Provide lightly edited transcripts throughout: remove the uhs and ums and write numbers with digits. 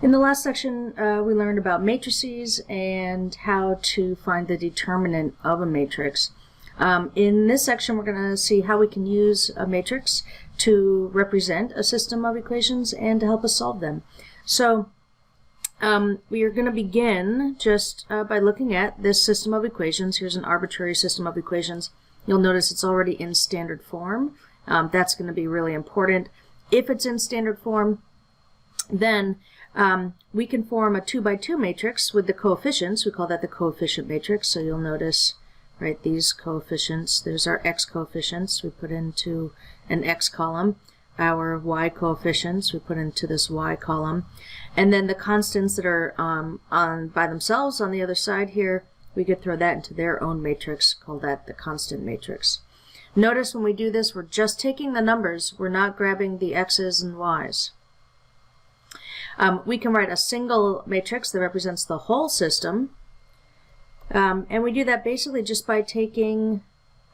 In the last section, we learned about matrices and how to find the determinant of a matrix. In this section, we're going to see how we can use a matrix to represent a system of equations and to help us solve them. So we are going to begin just by looking at this system of equations. Here's an arbitrary system of equations. You'll notice it's already in standard form. That's going to be really important. If it's in standard form, then we can form a 2 by 2 matrix with the coefficients. We call that the coefficient matrix. So you'll notice, right, these coefficients, there's our x coefficients we put into an x column. Our y coefficients we put into this y column. And then the constants that are by themselves on the other side here, we could throw that into their own matrix, call that the constant matrix. Notice when we do this, we're just taking the numbers. We're not grabbing the x's and y's. We can write a single matrix that represents the whole system. And we do that basically just by taking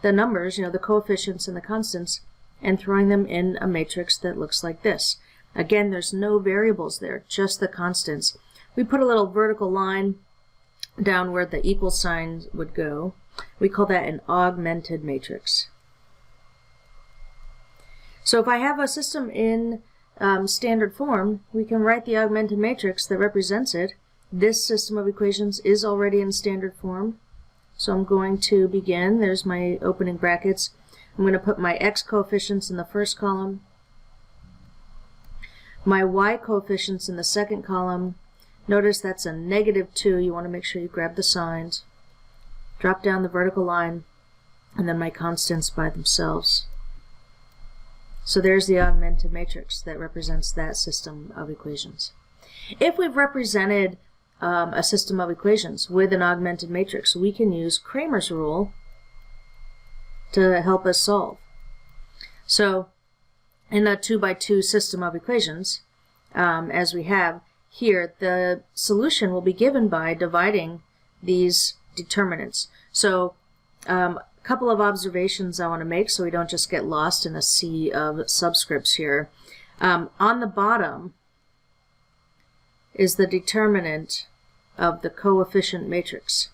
the numbers, the coefficients and the constants, and throwing them in a matrix that looks like this. Again, there's no variables there, just the constants. We put a little vertical line down where the equal sign would go. We call that an augmented matrix. So if I have a system in standard form, we can write the augmented matrix that represents it. This system of equations is already in standard form. So I'm going to begin. There's my opening brackets. I'm going to put my x coefficients in the first column, my y coefficients in the second column. Notice that's a -2. You want to make sure you grab the signs. Drop down the vertical line, and then my constants by themselves. So there's the augmented matrix that represents that system of equations. If we've represented a system of equations with an augmented matrix, we can use Cramer's rule to help us solve. So in a 2 by 2 system of equations, as we have here, the solution will be given by dividing these determinants. So a couple of observations I want to make so we don't just get lost in a sea of subscripts here. On the bottom is the determinant of the coefficient matrix.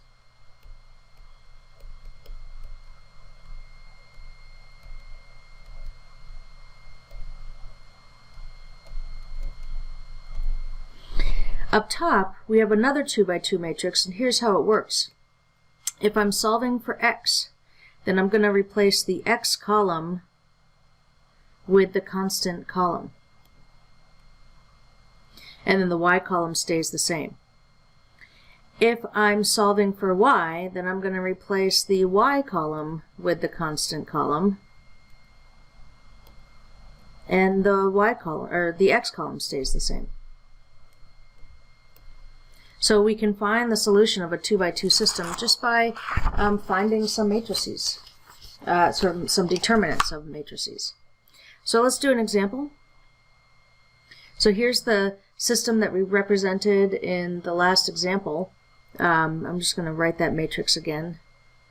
Up top, we have another 2 by 2 matrix, and here's how it works. If I'm solving for x, then I'm going to replace the x column with the constant column. And then the y column stays the same. If I'm solving for y, then I'm going to replace the y column with the constant column. And the y column, or the x column, stays the same. So we can find the solution of a 2 by 2 system just by finding some matrices, some determinants of matrices. So let's do an example. So here's the system that we represented in the last example. I'm just going to write that matrix again,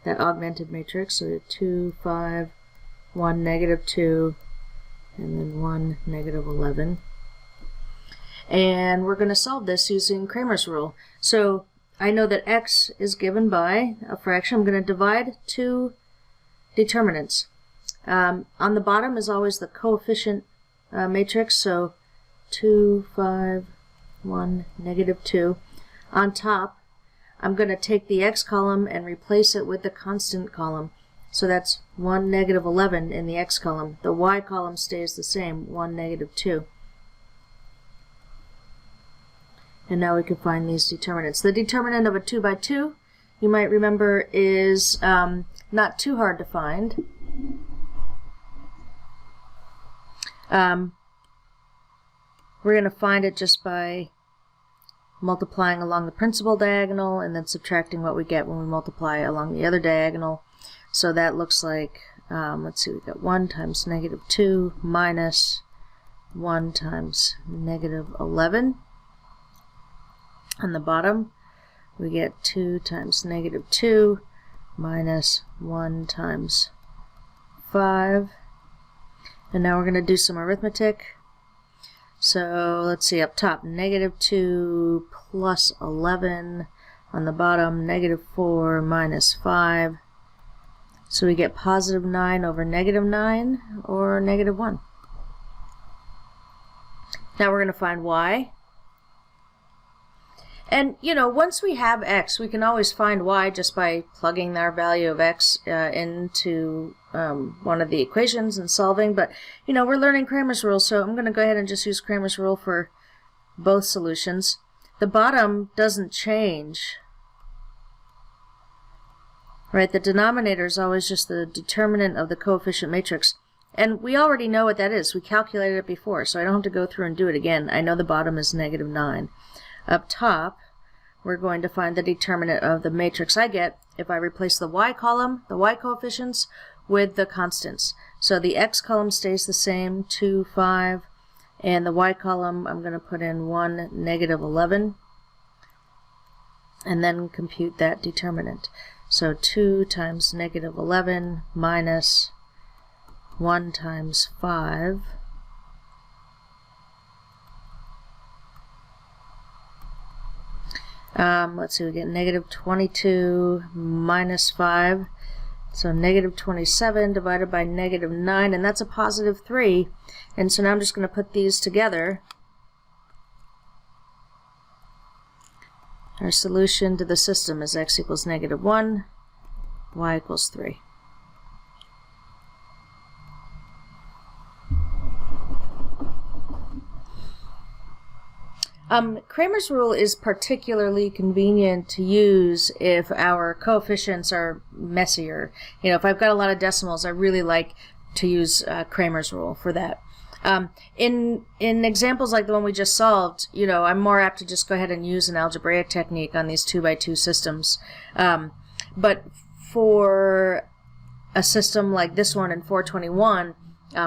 that augmented matrix. So 2, 5, 1, -2, and then 1, -11. And we're going to solve this using Cramer's rule. So I know that x is given by a fraction. I'm going to divide two determinants. On the bottom is always the coefficient matrix, so 2, 5, 1, -2. On top, I'm going to take the x column and replace it with the constant column. So that's 1, -11 in the x column. The y column stays the same, 1, -2. And now we can find these determinants. The determinant of a 2 by 2, you might remember, is not too hard to find. We're going to find it just by multiplying along the principal diagonal and then subtracting what we get when we multiply along the other diagonal. So that looks like, let's see, we got 1 times -2 minus 1 times -11. On the bottom, we get 2 times -2 minus 1 times 5. And now we're going to do some arithmetic. So let's see, up top, -2 plus 11. On the bottom, -4 minus 5. So we get +9 over -9 or -1. Now we're going to find y. And, you know, once we have x, we can always find y just by plugging our value of x into one of the equations and solving. But, you know, we're learning Cramer's rule, so I'm going to go ahead and just use Cramer's rule for both solutions. The bottom doesn't change. Right, the denominator is always just the determinant of the coefficient matrix. And we already know what that is. We calculated it before, so I don't have to go through and do it again. I know the bottom is -9. Up top, we're going to find the determinant of the matrix I get if I replace the y column, the y coefficients, with the constants. So the x column stays the same, 2, 5, and the y column, I'm going to put in 1, -11, and then compute that determinant. So 2 times -11 minus 1 times 5. Let's see, we get -22 minus 5. So -27 divided by -9, and that's a +3. And so now I'm just going to put these together. Our solution to the system is x equals -1, y equals 3. Cramer's rule is particularly convenient to use if our coefficients are messier. You know, if I've got a lot of decimals, I really like to use Cramer's rule for that. In examples like the one we just solved, you know, I'm more apt to just go ahead and use an algebraic technique on these 2x2 systems. But for a system like this one in 421,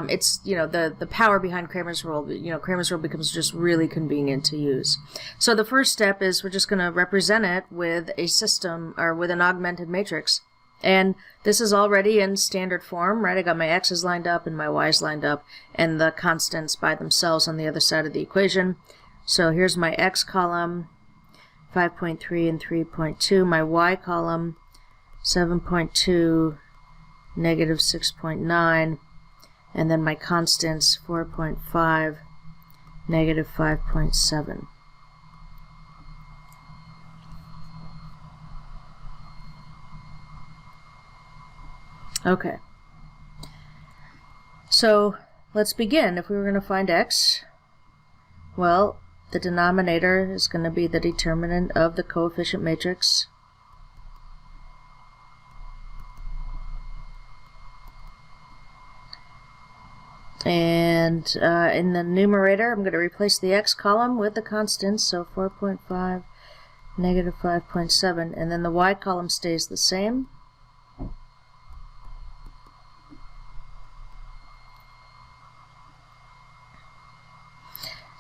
it's, you know, the power behind Cramer's rule, you know, Cramer's rule becomes just really convenient to use. So the first step is we're just going to represent it with a system, or with an augmented matrix. And this is already in standard form, right? I got my x's lined up and my y's lined up, and the constants by themselves on the other side of the equation. So here's my x column, 5.3 and 3.2. My y column, 7.2, -6.9. And then my constants, 4.5, -5.7. Okay. So let's begin. If we were going to find x, well, the denominator is going to be the determinant of the coefficient matrix. And in the numerator, I'm going to replace the x column with the constants, so 4.5, -5.7, and then the y column stays the same.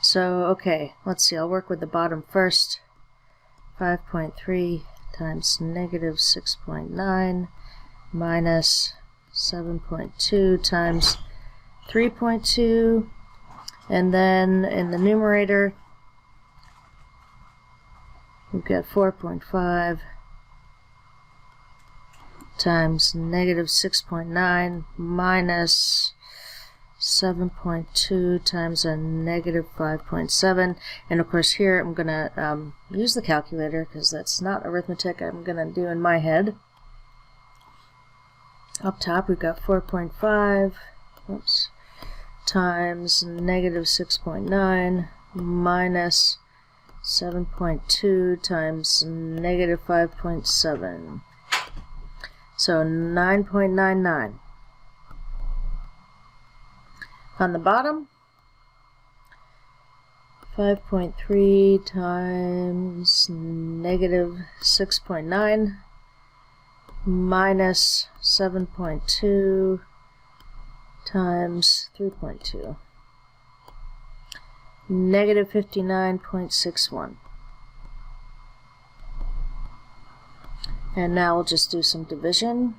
So, okay, let's see, I'll work with the bottom first. 5.3 times -6.9 minus 7.2 times 3.2, and then in the numerator we've got 4.5 times -6.9 minus 7.2 times a -5.7, and of course here I'm going to use the calculator because that's not arithmetic I'm going to do in my head. Up top we've got 4.5 times -6.9 minus 7.2 times -5.7. So 9.99. On the bottom, 5.3 times -6.9 minus 7.2 times 3.2, -59.61. And now we'll just do some division.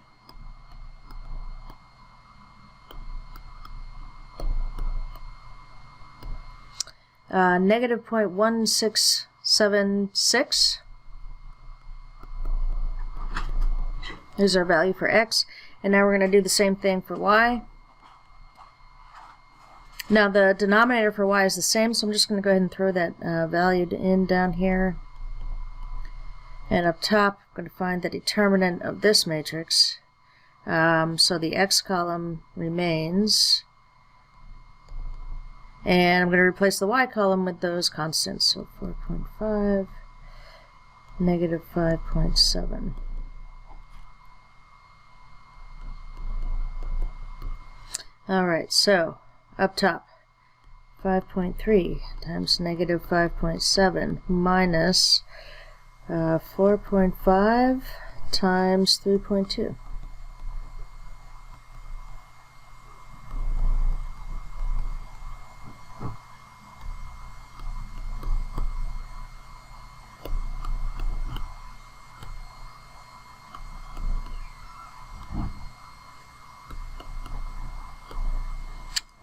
negative 0.1676. Here's our value for x. And now we're going to do the same thing for y. Now the denominator for y is the same, so I'm just going to go ahead and throw that value in down here. And up top, I'm going to find the determinant of this matrix. So the x column remains. And I'm going to replace the y column with those constants. So 4.5, negative 5.7. Alright, so up top, 5.3 times negative 5.7 minus 4.5 times 3.2.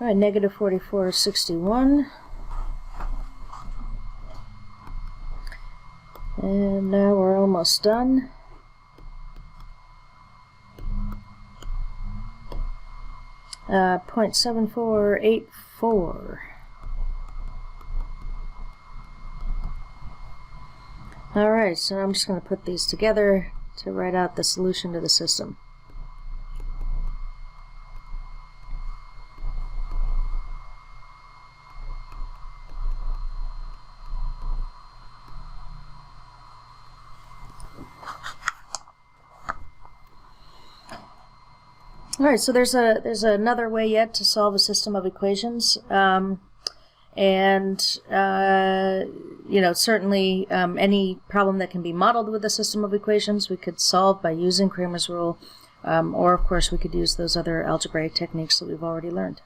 Alright, negative 4461. And now we're almost done. Uh, 0.7484. Alright, so I'm just going to put these together to write out the solution to the system. Alright, so there's another way yet to solve a system of equations, certainly any problem that can be modeled with a system of equations we could solve by using Cramer's rule, or of course we could use those other algebraic techniques that we've already learned.